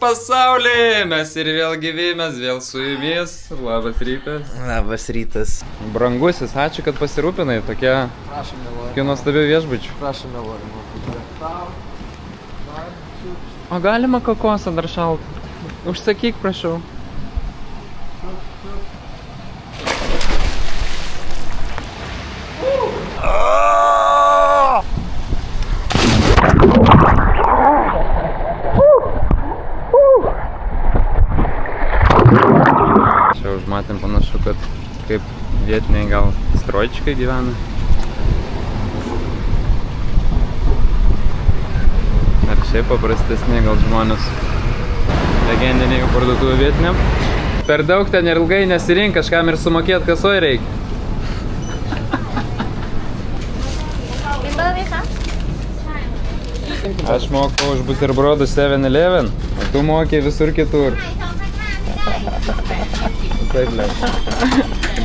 pasaulyje! Mes ir vėl gyvi, mes vėl su jumis. Labas rytas. Labas rytas. Brangusis, ačiū, kad pasirūpinai. Tokie nuostabių viešbučių. Prašom, nelorim. O galima kokosą dar šaltą? Užsakyk, prašau. Čia užmatėm panašu, kad kaip vietiniai gal strojčikai gyvena. Ar šiaip paprastesni gal žmonės legendiniai jų parduotuvų vietiniam. Per daug ten ir ilgai nesirink, kažkam ir sumokėt kasoj reikia. Aš moku už buterbrodų 7-Eleven, o tu moki visur kitur. Taip, lėk.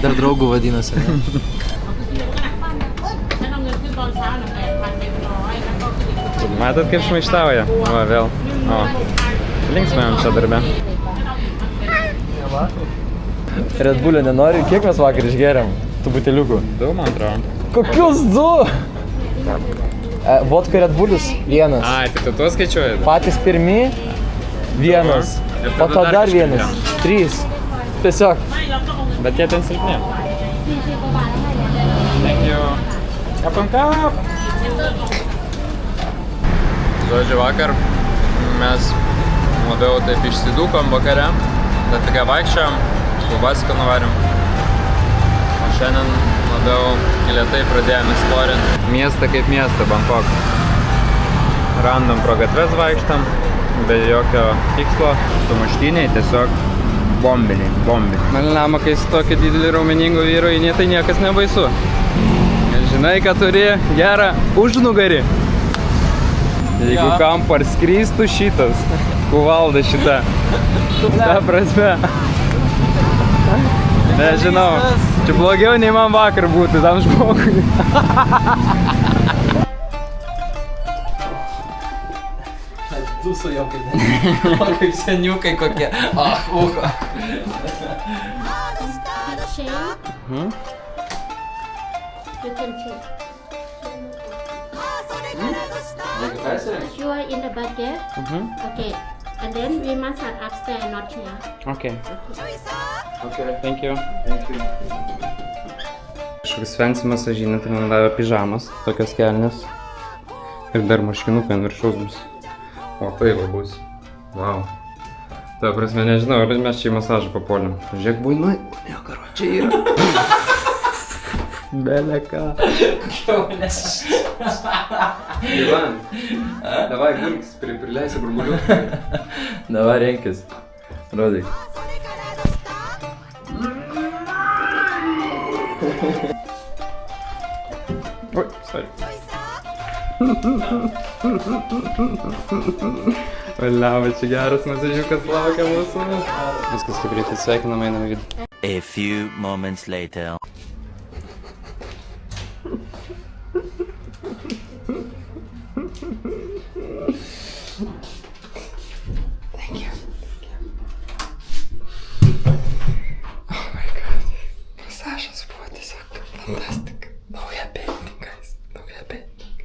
Dar draugų vadinasi, ne? Matot, kaip šmaištauja? Va, vėl. O, linksmėjom čia darbe. Red Bullio nenori? Kiek mes vakar išgeriam? Tų buteliukų? 2, man atrodo. Kokius 2? Vodka Red Bullis? 1. Ai, tai tu tuos skaičiuoji? Patys pirmi? 1. Po to dar 1. 3. Tiesiog. Bet jie ten silpni. Thank you. Kapankap! Žodžiu, vakar mes labiau taip išsidūkom vakare, bet tokia vaikščiojom, klubasiką nuvarėm. O šiandien labiau lėtai pradėjome eksplorint miestą kaip miestą, Bangkok. Random pro gatves vaikštam, be jokio tikslo, sumuštiniai, tiesiog bombiniai. Malinama, kai su tokiu dideliu raumeningu vyru įnie, tai niekas nebaisu. Žinai, kad turi gerą užnugarį. Jeigu kam parskrystų šitas, kuvalda šita. Ta prasme. Nežinau, čia blogiau nei man vakar būtų tam žmogui. Duso jau kaip seniukai kokie. Uha. You can choose. You are in the bucket. Okay. And then we massage upstairs, not here. Okay. Thank you. Kažkoks fancy masažinė, tai man davė pižamas, tokios kelnes. Ir dar marškinukai ant viršaus bus. O tai va bus. Vau. Ta prasme, nežinau, ar mes čia į masažą papuolėm. Žiūrėk, buinai. Ne, karo, čia yra. Bele ką. Ivan, davai gulkis, prileisi burbuliuką. Davai renkis. Rodyk. Oi, sorry. Valiava, čia geras masažiukas laukia mūsų. Viskas kaip reikia, sveikinam, einam į vidų. A few moments later. Thank you. Oh my god. Masažas buvo tiesiog fantastika. Nauja painting, guys. Nauja painting.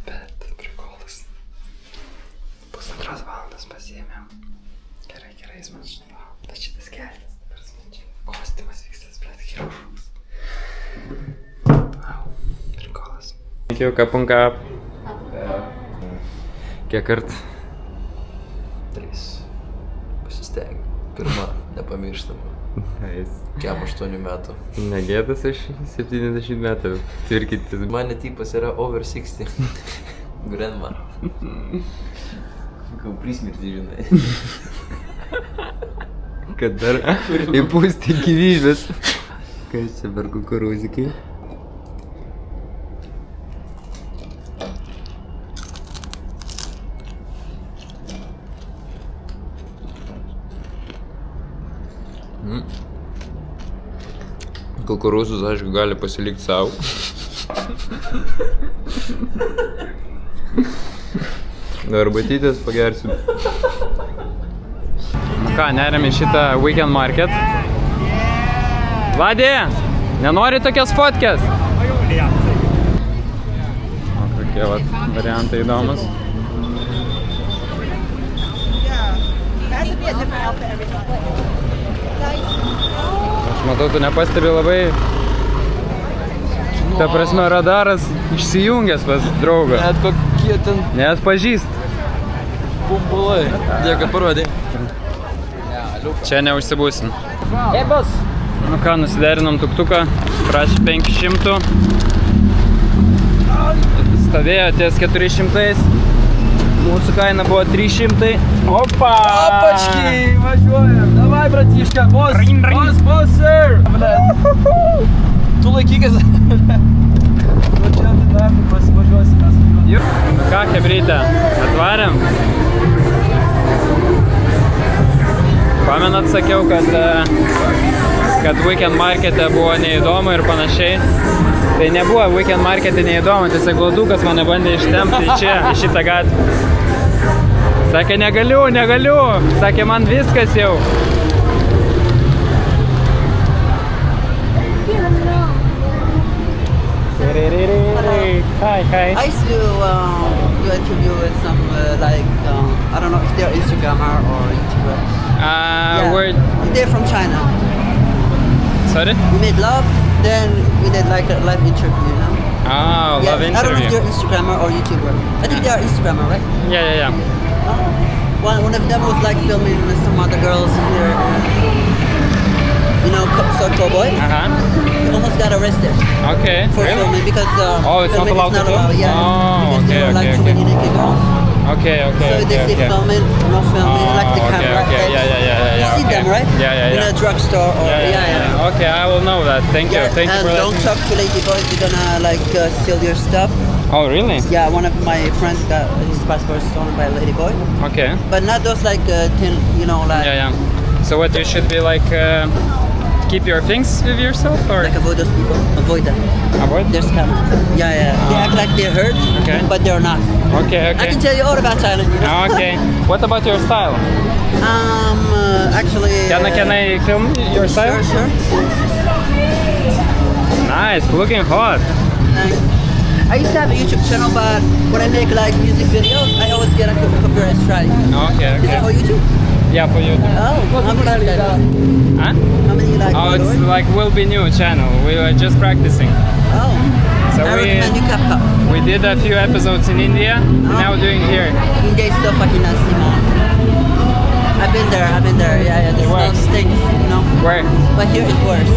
Bet prikolas. 1,5 valandas pasiėmėm. Gerai, jis man žinai. Bet šitas kelias. Kostiumas vykstas, bet chirurgas. Wow. Prikolas. Thank you, kapunkap. Kiek kartų? 3. Pasistengiu. Pirma, nepamirštama. Kiam 8 metų. Negėdas aš 70 metų. Tvirkintis. Mane tipas yra over 60. Grandma. Gal prismirti, žinai. Kad dar įpūsti gyvybės. Kas čia per kukurūzikai? Kukurūzus, aišku, gali pasilikti savo. Arbatytės pagersiu. Ką, neriam į šitą weekend market. Vladė, nenori tokias fotkės? O kokie vat variantai įdomus. Aš matau, tu nepastebi labai. Ta prasme, radaras išsijungęs pas draugą. Net kokie ten Net pažįst. pumpulai. Dėka parodė. Čia neužsibūsim. Hey, boss! Nu ką, nusiderinom tuktuką, prašė 500. Stovėjo ties 400. Mūsų kaina buvo 300. Opa! Apački, važiuojam. Davai, bratiška, boss! Ring, ring. Boss, sir! Tu laikykis. Važiuojam, tai pasivažiuosime su juo. Nu ką, hebrytė, atvarėm? Pamenat, sakiau, kad weekend markete buvo neįdomu ir panašiai. Tai nebuvo weekend markete neįdomu, tiesiog glaudukas mane bandė ištempti į čia, į šitą gatvę. Sakė, negaliu. Sakė, man viskas jau. Hi. I used to do an interview with some I don't know if they're Instagrammer or YouTuber. They're from China. Sorry? We made love, then we did like a live interview, you know? Oh, love I don't know if interview. they're Instagrammer or YouTuber. I think they are Instagrammer, right? Yeah. One of them was like filming with some other girls here. You know, Cowboy. He almost got arrested Okay. for Really? filming because Oh, it's not filming allowed is to not do? allowed. Yeah, Oh, because there were like too many naked girls. Okay. So they say filming, not filming, like the Oh, camera. okay. Yeah. You see Okay. them, right? Yeah. In a drugstore or Yeah. Okay, I will know that. Thank you. Yeah, Thank you and for don't that. talk to ladyboys. They're gonna like steal your stuff. Oh, really? Yeah, one of my friends got his passport stolen by a ladyboy, Okay. but not those like tin, you know, like Yeah. So what you should be like, keep your things with yourself or like avoid those people. Avoid them. avoid? They're scammers. Yeah. They act like they're hurt, Okay. but they're not. Okay. I can tell you all about Thailand. You know? Okay. What about your style? Actually. Can I film your style? Sure. Nice, looking hot. Nice. I used to have a YouTube channel, but when I make like music videos, I always get a copyright strike. Okay. Is it for YouTube? Yeah, for you. Oh, how many subscribers? Huh? How many like Oh, it's followers? like will be new channel. We were just practicing. Oh. So I recommend you CapCut. we did a few episodes in India. And now doing here. India is so fucking nasty, man. I've been there. Yeah. The It smell works. stinks, you know. Where? But here it's worse.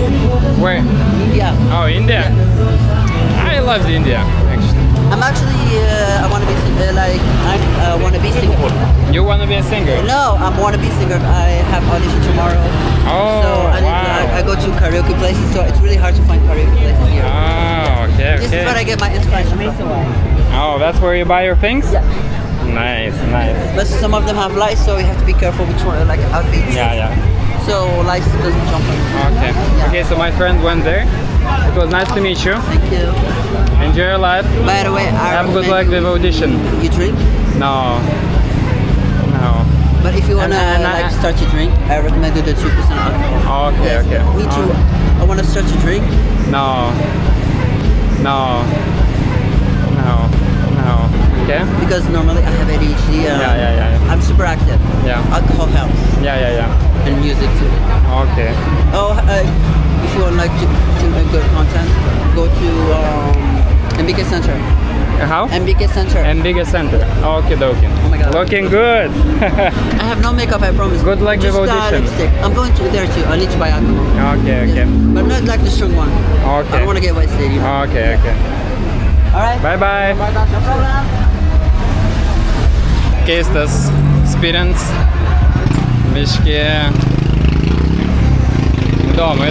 Where? India. Oh, India. I loved India actually. I'm actually, I want to be I want to be singer. You wanna be a singer? No, I want to be singer. I have audition tomorrow. Oh, So I go to karaoke places, so it's really hard to find karaoke places here. Oh, okay. This is where I get my inspiration from. Oh, that's where you buy your things? Yeah. Nice. But some of them have lights, so you have to be careful which one, like outfits. Yeah. So lights doesn't jump on. Okay. Okay, so my friend went there. It was nice to meet you. Thank you. Enjoy your life. By the way, I Have good luck recommend with audition. you drink. No. But if you wanna And like start to drink, I recommend you the 2% alcohol. Okay. Yes, Okay. Me too. I wanna start to drink. No. Okay. Because normally I have ADHD. Yeah. I'm super active. Yeah. Alcohol helps. Yeah. And music too. Okay. Oh, if you want like to make good content, go to MBK Center. How? MBK Center. MBK Center. Okay, dokie. Oh my God. Looking good. I have no makeup, I promise. Good luck with Just audition. lipstick. I'm going to there too. I need to buy alcohol. Okay. Yeah. But not like the strong one. I Okay. don't want to get wasted, you know. Okay. Alright. Bye. No problem. Keistas experience. Biški. Įdomu.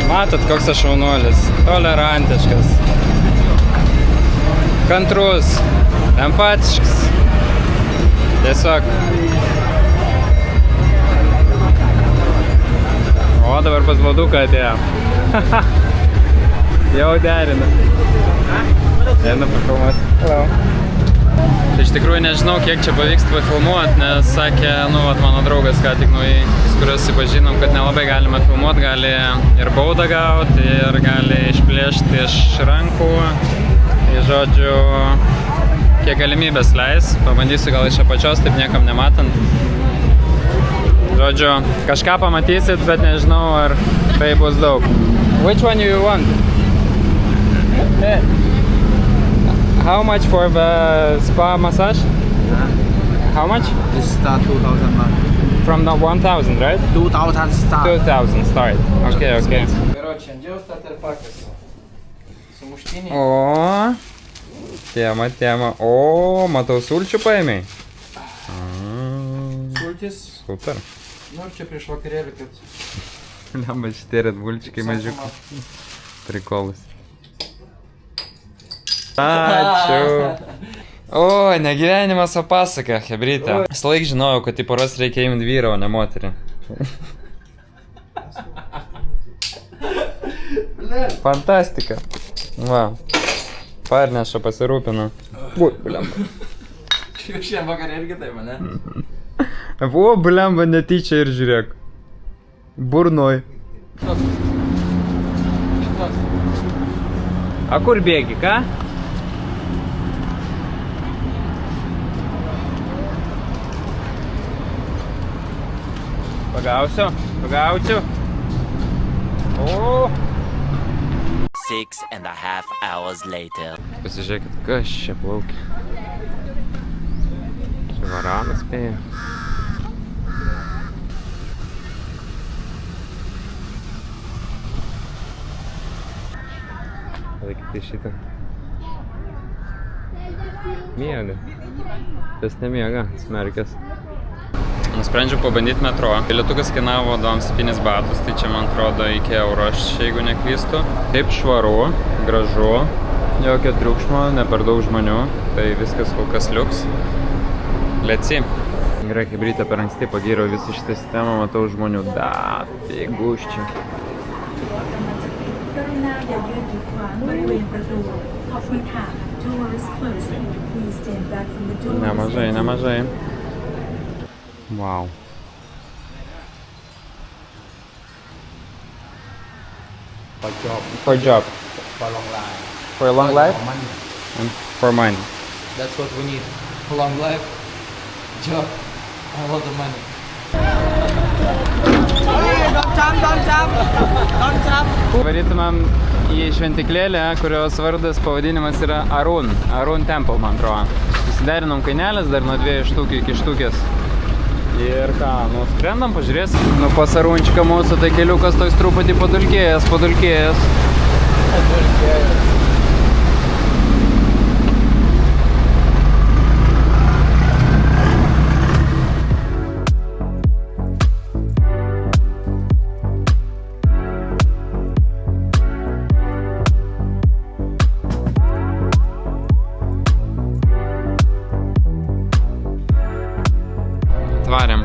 Matot, koks aš šaunuolis. Tolerantiškas. Kantrus. Empatiškas. Tiesiog. O dabar pas Vladuką atėjo. Jau derina. Eina pafilmuoti. Hello. Iš Iš tikrųjų nežinau, kiek čia pavyks filmuoti, nes sakė, mano draugas ką tik naujai, su kuriuo susipažinom, kad nelabai galima filmuoti, gali ir baudą gauti, ir gali išplėšti iš rankų. Tai žodžiu, kiek galimybės leis, pabandysiu gal iš apačios, taip niekam nematant. Žodžiu, kažką pamatysit, bet nežinau, ar tai bus daug. Which one you want? How much for the spa massage? How much? This start 2,000 baht. From the 1,000, right? 2,000 start. 2,000 start. Okay. Короче, дел стартер пакет. Sumuštinį. O, tema. O, matau, sulčių paėmei. Sultis. Super. Nu, čia prieš vakarėlį, kad... Lemba šitie redbulčikai mažiukai. Prikolas. Ačiū. O, ne gyvenimas, o pasaka, hebrytė. Visą laik žinojau, kad į poras reikia imti vyrą, o ne moterį. Fantastika. Va. Parneša pasirūpinu. Ui, blemba. Šiandien vakarė irgi taip, ne? O, blemba, netyčia ir žiūrėk. Burnoj. A kur bėgi, ką? Pagausiu. O. 6.5 hours later. Pasižiūrėkit, kas čia plaukia. Čia varanas spėjo. Laikyti šitą. Miega. Tas nemiega, smerkės. Nusprendžiau pabandyti metro. Bilietukas kainavo 27 batus, tai čia man atrodo iki euro, aš jeigu neklystu. Taip švaru, gražu, jokio triukšmo, ne per daug žmonių, tai viskas kol kas liuks. Let's see. Gerai, hebrytė per anksti pagyriau visą šitą sistemą, matau žmonių, tai guščių. Nemažai. Wow. For job. For long life. For a long life? For money. And for money. That's what we need. For long life, job, and a lot of money. Don't jump. Varytumėm į šventiklėlę, kurios vardas pavadinimas yra Arun. Arun Temple, man atrodo. Susiderinom kainelės dar nuo 2 štukių iki štukės. Ir ką, skrendam, pažiūrėsim. Pas Arunčiką mūsų tai keliukas toks truputį padulkėjęs. Atvarėm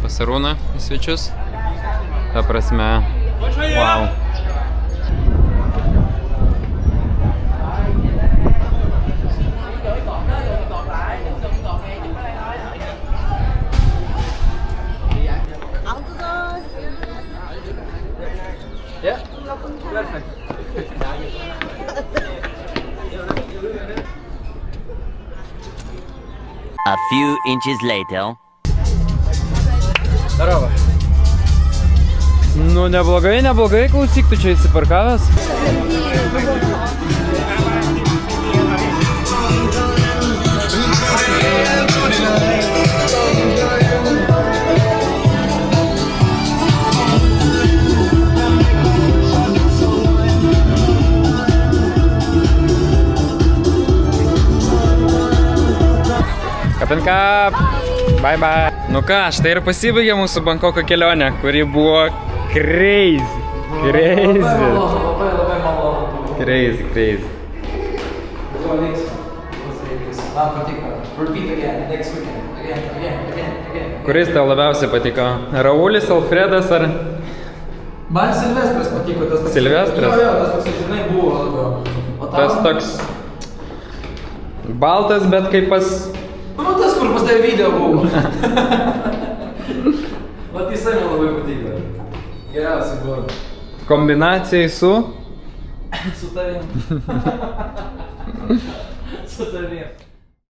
pas Arūną į svečius. Ta prasme, wow. Yeah, perfect. A few inches later. Здорово. Nu, neblogai, klausyk, tu čia įsiparkavęs. Kap. Bye. Nu ką, štai ir pasibaigė mūsų Bankoko kelionė, kuri buvo crazy. Labai malonu. Crazy. Man patiko. Repeat again, next weekend. Again. Kuris tau labiausiai patiko? Raulis, Alfredas ar... Man Silvestras patiko, tas toks... Silvestras? Jo, tas toks, žinai, buvo labiau. Tas toks... Baltas, bet kaip pas... Nu, tas, kur pas tave video buvo. Vat jisai man labai patiko. Geriausiai buvo. Kombinacijai su... Su tavim. Su tavim.